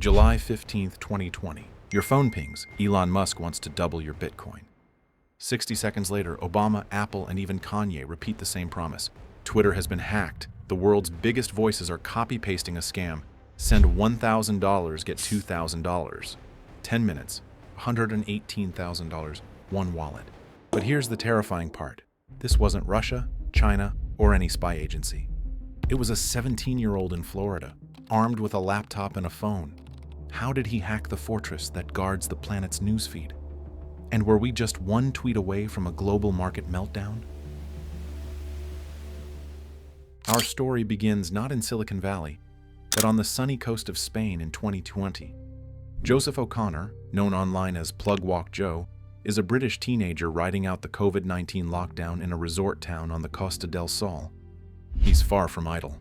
July 15th, 2020. Your phone pings. Elon Musk wants to double your Bitcoin. 60 seconds later, Obama, Apple, and even Kanye repeat the same promise. Twitter has been hacked. The world's biggest voices are copy-pasting a scam. Send $1,000, get $2,000. 10 minutes, $118,000, one wallet. But here's the terrifying part. This wasn't Russia, China, or any spy agency. It was a 17-year-old in Florida, armed with a laptop and a phone. How did he hack the fortress that guards the planet's newsfeed? And were we just one tweet away from a global market meltdown? Our story begins not in Silicon Valley, but on the sunny coast of Spain in 2020. Joseph O'Connor, known online as PlugWalkJoe, is a British teenager riding out the COVID-19 lockdown in a resort town on the Costa del Sol. He's far from idle.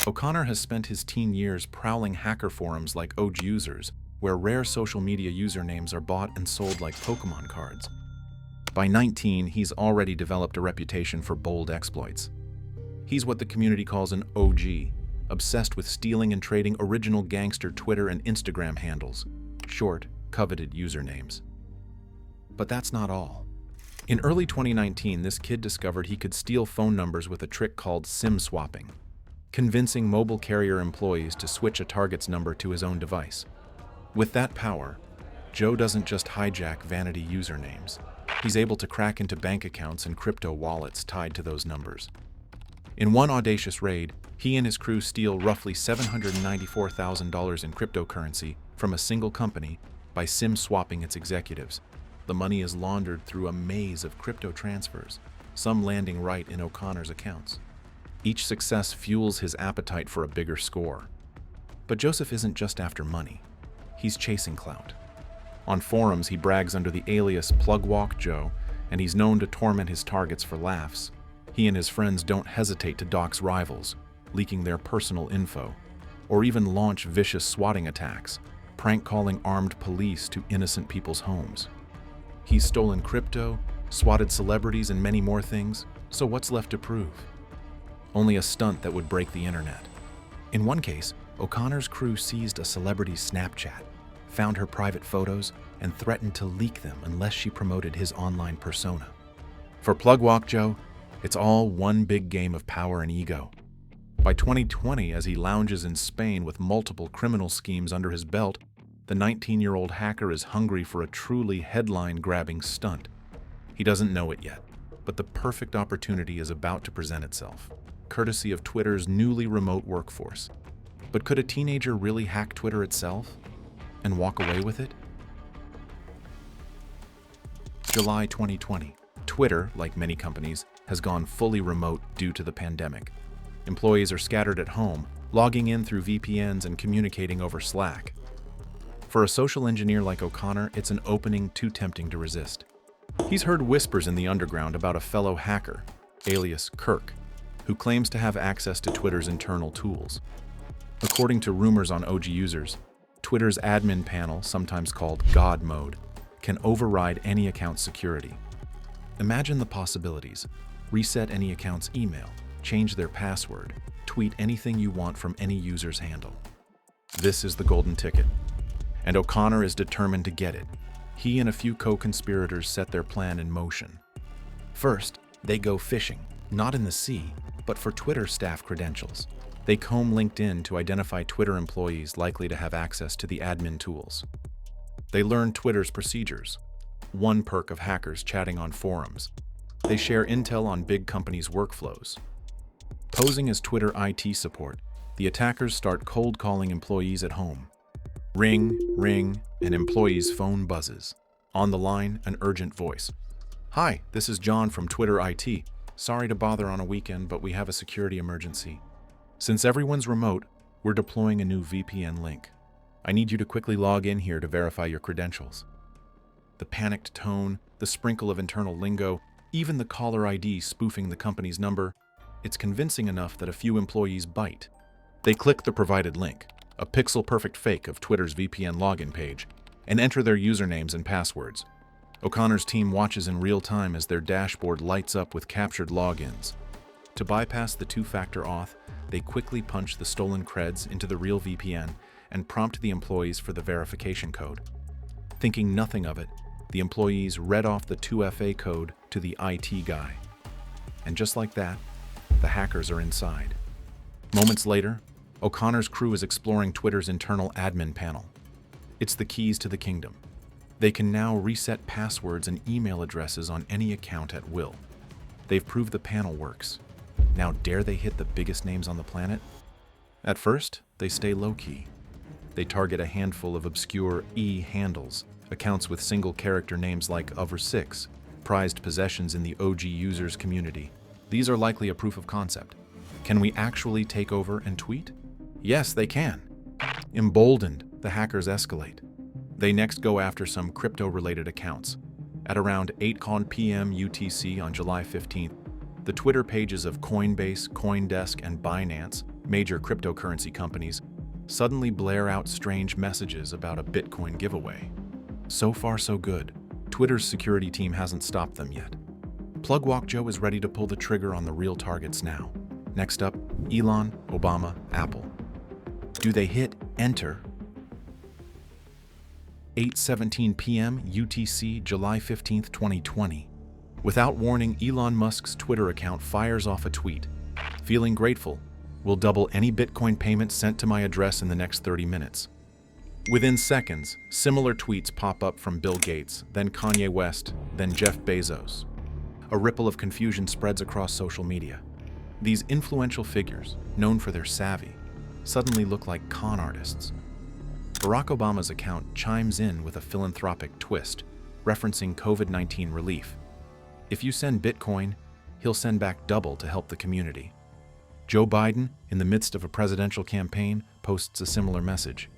O'Connor has spent his teen years prowling hacker forums like OG Users, where rare social media usernames are bought and sold like Pokemon cards. By 19, he's already developed a reputation for bold exploits. He's what the community calls an OG, obsessed with stealing and trading original gangster Twitter and Instagram handles, short, coveted usernames. But that's not all. In early 2019, this kid discovered he could steal phone numbers with a trick called SIM swapping, convincing mobile carrier employees to switch a target's number to his own device. With that power, Joe doesn't just hijack vanity usernames. He's able to crack into bank accounts and crypto wallets tied to those numbers. In one audacious raid, he and his crew steal roughly $794,000 in cryptocurrency from a single company by SIM swapping its executives. The money is laundered through a maze of crypto transfers, some landing right in O'Connor's accounts. Each success fuels his appetite for a bigger score. But Joseph isn't just after money. He's chasing clout. On forums, he brags under the alias PlugWalkJoe, and he's known to torment his targets for laughs. He and his friends don't hesitate to dox rivals, leaking their personal info, or even launch vicious swatting attacks, prank-calling armed police to innocent people's homes. He's stolen crypto, swatted celebrities, and many more things, so what's left to prove? Only a stunt that would break the internet. In one case, O'Connor's crew seized a celebrity's Snapchat, found her private photos, and threatened to leak them unless she promoted his online persona. For PlugWalkJoe, it's all one big game of power and ego. By 2020, as he lounges in Spain with multiple criminal schemes under his belt, the 19-year-old hacker is hungry for a truly headline-grabbing stunt. He doesn't know it yet, but the perfect opportunity is about to present itself, courtesy of Twitter's newly remote workforce. But could a teenager really hack Twitter itself and walk away with it? July 2020. Twitter, like many companies, has gone fully remote due to the pandemic. Employees are scattered at home, logging in through VPNs and communicating over Slack. For a social engineer like O'Connor, it's an opening too tempting to resist. He's heard whispers in the underground about a fellow hacker, alias Kirk, who claims to have access to Twitter's internal tools. According to rumors on OG Users, Twitter's admin panel, sometimes called God Mode, can override any account's security. Imagine the possibilities. Reset any account's email, change their password, tweet anything you want from any user's handle. This is the golden ticket, and O'Connor is determined to get it. He and a few co-conspirators set their plan in motion. First, they go fishing, not in the sea, but for Twitter staff credentials. They comb LinkedIn to identify Twitter employees likely to have access to the admin tools. They learn Twitter's procedures, one perk of hackers chatting on forums. They share intel on big companies' workflows. Posing as Twitter IT support, the attackers start cold calling employees at home. Ring, ring, an employee's phone buzzes. On the line, an urgent voice. "Hi, this is John from Twitter IT. Sorry to bother on a weekend, but we have a security emergency. Since everyone's remote, we're deploying a new VPN link. I need you to quickly log in here to verify your credentials." The panicked tone, the sprinkle of internal lingo, even the caller ID spoofing the company's number, it's convincing enough that a few employees bite. They click the provided link, a pixel-perfect fake of Twitter's VPN login page, and enter their usernames and passwords. O'Connor's team watches in real time as their dashboard lights up with captured logins. To bypass the two-factor auth, they quickly punch the stolen creds into the real VPN and prompt the employees for the verification code. Thinking nothing of it, the employees read off the 2FA code to the IT guy. And just like that, the hackers are inside. Moments later, O'Connor's crew is exploring Twitter's internal admin panel. It's the keys to the kingdom. They can now reset passwords and email addresses on any account at will. They've proved the panel works. Now dare they hit the biggest names on the planet? At first, they stay low-key. They target a handful of obscure E-handles, accounts with single-character names like Over6, prized possessions in the OG users community. These are likely a proof of concept. Can we actually take over and tweet? Yes, they can. Emboldened, the hackers escalate. They next go after some crypto-related accounts. At around 8 p.m. UTC on July 15th, the Twitter pages of Coinbase, CoinDesk, and Binance, major cryptocurrency companies, suddenly blare out strange messages about a Bitcoin giveaway. So far, so good. Twitter's security team hasn't stopped them yet. PlugWalkJoe is ready to pull the trigger on the real targets now. Next up, Elon, Obama, Apple. Do they hit enter? 8:17 p.m. UTC, July 15th, 2020. Without warning, Elon Musk's Twitter account fires off a tweet. Feeling grateful, will double any Bitcoin payment sent to my address in the next 30 minutes. Within seconds, similar tweets pop up from Bill Gates, then Kanye West, then Jeff Bezos. A ripple of confusion spreads across social media. These influential figures, known for their savvy, suddenly look like con artists. Barack Obama's account chimes in with a philanthropic twist, referencing COVID-19 relief. If you send Bitcoin, he'll send back double to help the community. Joe Biden, in the midst of a presidential campaign, posts a similar message.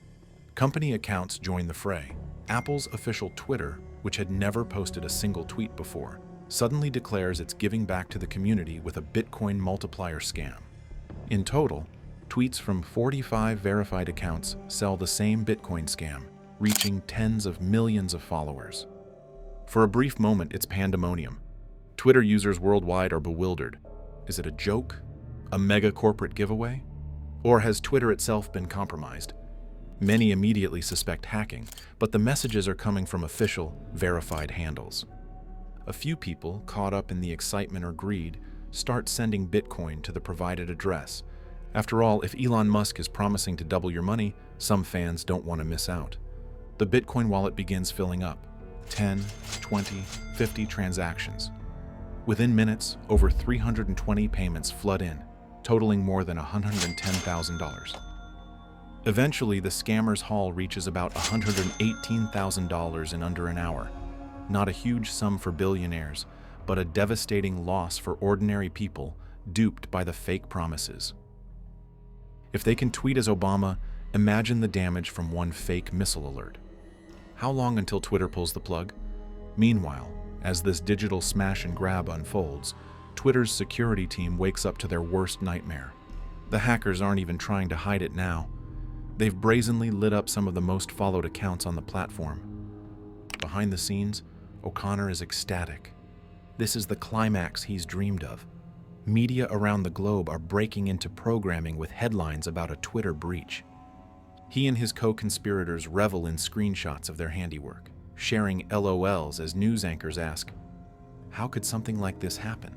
Company accounts join the fray. Apple's official Twitter, which had never posted a single tweet before, suddenly declares it's giving back to the community with a Bitcoin multiplier scam. In total, tweets from 45 verified accounts sell the same Bitcoin scam, reaching tens of millions of followers. For a brief moment, it's pandemonium. Twitter users worldwide are bewildered. Is it a joke? A mega corporate giveaway? Or has Twitter itself been compromised? Many immediately suspect hacking, but the messages are coming from official, verified handles. A few people, caught up in the excitement or greed, start sending Bitcoin to the provided address. After all, if Elon Musk is promising to double your money, some fans don't want to miss out. The Bitcoin wallet begins filling up. 10, 20, 50 transactions. Within minutes, over 320 payments flood in, totaling more than $110,000. Eventually, the scammer's haul reaches about $118,000 in under an hour. Not a huge sum for billionaires, but a devastating loss for ordinary people duped by the fake promises. If they can tweet as Obama, imagine the damage from one fake missile alert. How long until Twitter pulls the plug? Meanwhile, as this digital smash and grab unfolds, Twitter's security team wakes up to their worst nightmare. The hackers aren't even trying to hide it now. They've brazenly lit up some of the most followed accounts on the platform. Behind the scenes, O'Connor is ecstatic. This is the climax he's dreamed of. Media around the globe are breaking into programming with headlines about a Twitter breach. He and his co-conspirators revel in screenshots of their handiwork, sharing LOLs as news anchors ask, "How could something like this happen?"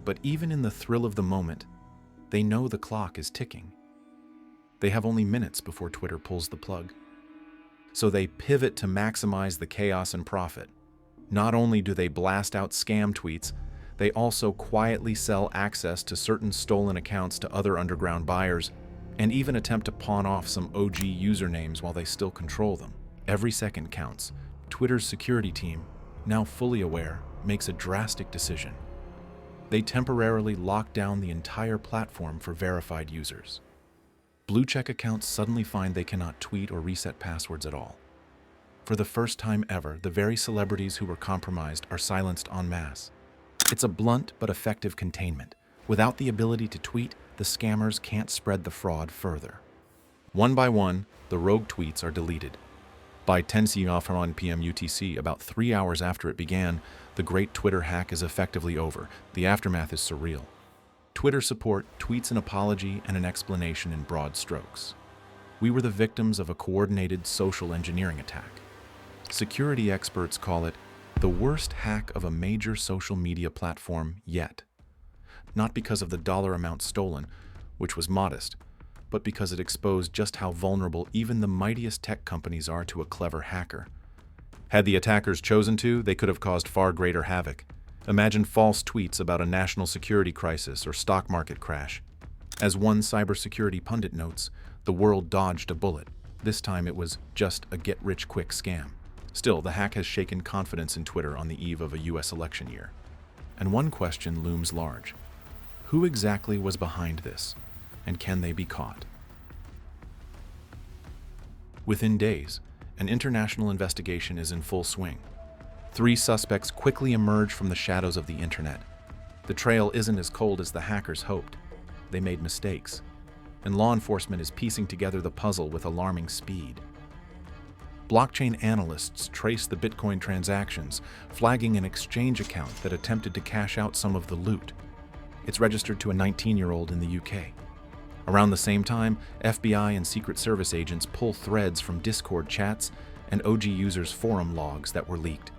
But even in the thrill of the moment, they know the clock is ticking. They have only minutes before Twitter pulls the plug. So they pivot to maximize the chaos and profit. Not only do they blast out scam tweets, they also quietly sell access to certain stolen accounts to other underground buyers, and even attempt to pawn off some OG usernames while they still control them. Every second counts. Twitter's security team, now fully aware, makes a drastic decision. They temporarily lock down the entire platform for verified users. Blue-check accounts suddenly find they cannot tweet or reset passwords at all. For the first time ever, the very celebrities who were compromised are silenced en masse. It's a blunt but effective containment. Without the ability to tweet, the scammers can't spread the fraud further. One by one, the rogue tweets are deleted. By 10:01 p.m. UTC, about 3 hours after it began, the great Twitter hack is effectively over. The aftermath is surreal. Twitter support tweets an apology and an explanation in broad strokes. We were the victims of a coordinated social engineering attack. Security experts call it the worst hack of a major social media platform yet. Not because of the dollar amount stolen, which was modest, but because it exposed just how vulnerable even the mightiest tech companies are to a clever hacker. Had the attackers chosen to, they could have caused far greater havoc. Imagine false tweets about a national security crisis or stock market crash. As one cybersecurity pundit notes, the world dodged a bullet. This time it was just a get-rich-quick scam. Still, the hack has shaken confidence in Twitter on the eve of a US election year. And one question looms large. Who exactly was behind this, and can they be caught? Within days, an international investigation is in full swing. 3 suspects quickly emerge from the shadows of the internet. The trail isn't as cold as the hackers hoped. They made mistakes, and law enforcement is piecing together the puzzle with alarming speed. Blockchain analysts trace the Bitcoin transactions, flagging an exchange account that attempted to cash out some of the loot. It's registered to a 19-year-old in the UK. Around the same time, FBI and Secret Service agents pull threads from Discord chats and OG users' forum logs that were leaked.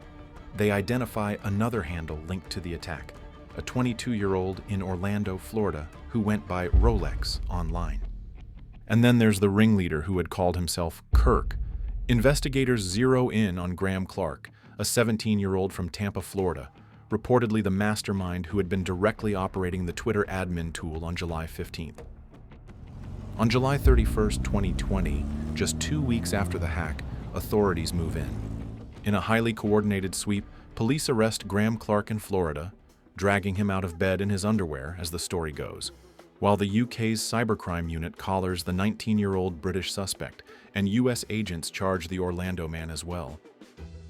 They identify another handle linked to the attack, a 22-year-old in Orlando, Florida, who went by Rolex online. And then there's the ringleader who had called himself Kirk. Investigators zero in on Graham Clark, a 17-year-old from Tampa, Florida, reportedly the mastermind who had been directly operating the Twitter admin tool on July 15th. On July 31st, 2020, just 2 weeks after the hack, authorities move in. In a highly coordinated sweep, police arrest Graham Clark in Florida, dragging him out of bed in his underwear, as the story goes, while the UK's cybercrime unit collars the 19-year-old British suspect, and US agents charge the Orlando man as well.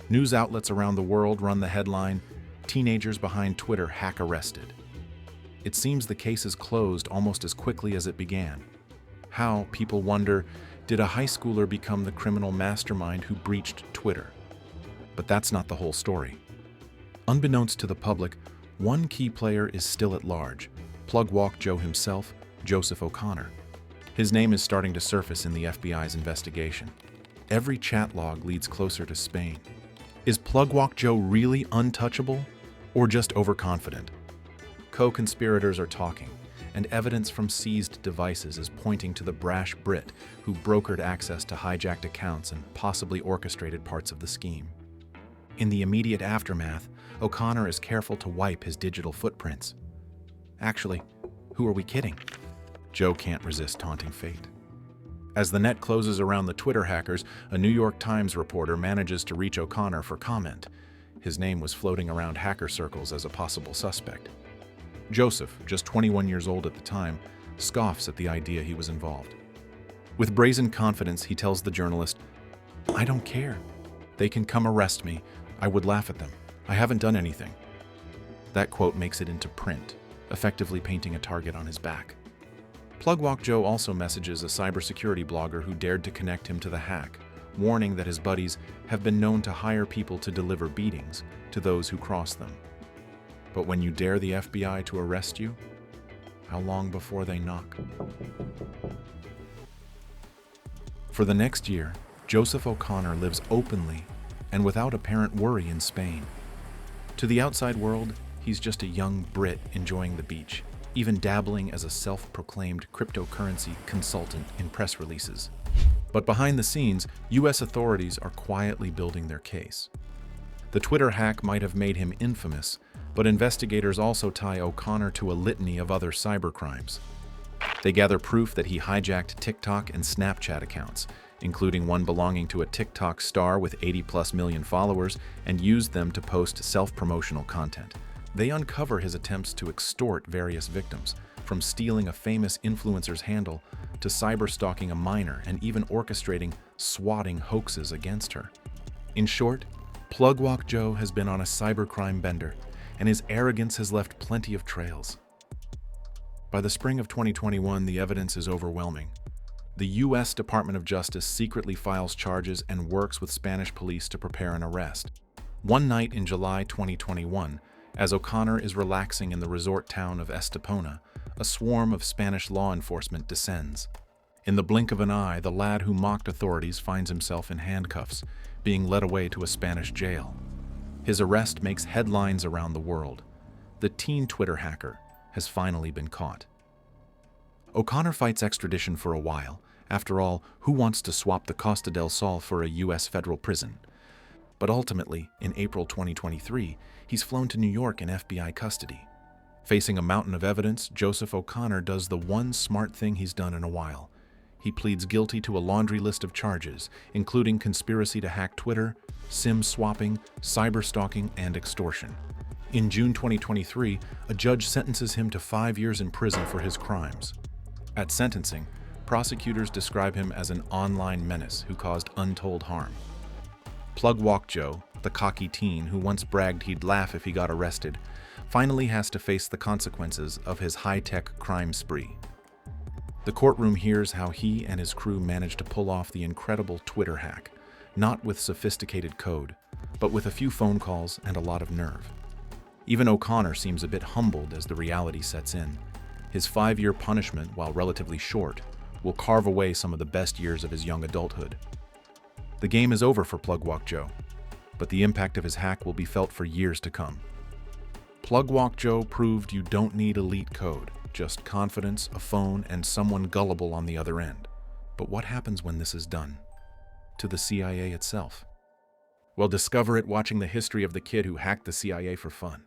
News outlets around the world run the headline, "Teenagers behind Twitter hack arrested." It seems the case is closed almost as quickly as it began. How, people wonder, did a high schooler become the criminal mastermind who breached Twitter? But that's not the whole story. Unbeknownst to the public, one key player is still at large, PlugWalkJoe himself, Joseph O'Connor. His name is starting to surface in the FBI's investigation. Every chat log leads closer to Spain. Is PlugWalkJoe really untouchable, or just overconfident? Co-conspirators are talking, and evidence from seized devices is pointing to the brash Brit who brokered access to hijacked accounts and possibly orchestrated parts of the scheme. In the immediate aftermath, O'Connor is careful to wipe his digital footprints. Actually, who are we kidding? Joe can't resist taunting fate. As the net closes around the Twitter hackers, a New York Times reporter manages to reach O'Connor for comment. His name was floating around hacker circles as a possible suspect. Joseph, just 21 years old at the time, scoffs at the idea he was involved. With brazen confidence, he tells the journalist, "I don't care. They can come arrest me. I would laugh at them. I haven't done anything." That quote makes it into print, effectively painting a target on his back. PlugWalkJoe also messages a cybersecurity blogger who dared to connect him to the hack, warning that his buddies have been known to hire people to deliver beatings to those who cross them. But when you dare the FBI to arrest you, how long before they knock? For the next year, Joseph O'Connor lives openly and without apparent worry in Spain. To the outside world, he's just a young Brit enjoying the beach, even dabbling as a self-proclaimed cryptocurrency consultant in press releases. But behind the scenes, US authorities are quietly building their case. The Twitter hack might have made him infamous, but investigators also tie O'Connor to a litany of other cybercrimes. They gather proof that he hijacked TikTok and Snapchat accounts, including one belonging to a TikTok star with 80+ million followers, and used them to post self-promotional content. They uncover his attempts to extort various victims, from stealing a famous influencer's handle to cyber-stalking a minor and even orchestrating swatting hoaxes against her. In short, PlugWalkJoe has been on a cybercrime bender, and his arrogance has left plenty of trails. By the spring of 2021, the evidence is overwhelming. The US Department of Justice secretly files charges and works with Spanish police to prepare an arrest. One night in July 2021, as O'Connor is relaxing in the resort town of Estepona, a swarm of Spanish law enforcement descends. In the blink of an eye, the lad who mocked authorities finds himself in handcuffs, being led away to a Spanish jail. His arrest makes headlines around the world. The teen Twitter hacker has finally been caught. O'Connor fights extradition for a while. After all, who wants to swap the Costa del Sol for a U.S. federal prison? But ultimately, in April 2023, he's flown to New York in FBI custody. Facing a mountain of evidence, Joseph O'Connor does the one smart thing he's done in a while. He pleads guilty to a laundry list of charges, including conspiracy to hack Twitter, SIM swapping, cyberstalking, and extortion. In June 2023, a judge sentences him to 5 years in prison for his crimes. At sentencing, prosecutors describe him as an online menace who caused untold harm. PlugWalkJoe, the cocky teen who once bragged he'd laugh if he got arrested, finally has to face the consequences of his high-tech crime spree. The courtroom hears how he and his crew managed to pull off the incredible Twitter hack, not with sophisticated code, but with a few phone calls and a lot of nerve. Even O'Connor seems a bit humbled as the reality sets in. His 5-year punishment, while relatively short, will carve away some of the best years of his young adulthood. The game is over for PlugWalkJoe, but the impact of his hack will be felt for years to come. PlugWalkJoe proved you don't need elite code, just confidence, a phone, and someone gullible on the other end. But what happens when this is done to the CIA itself? Well, discover it watching the history of the kid who hacked the CIA for fun.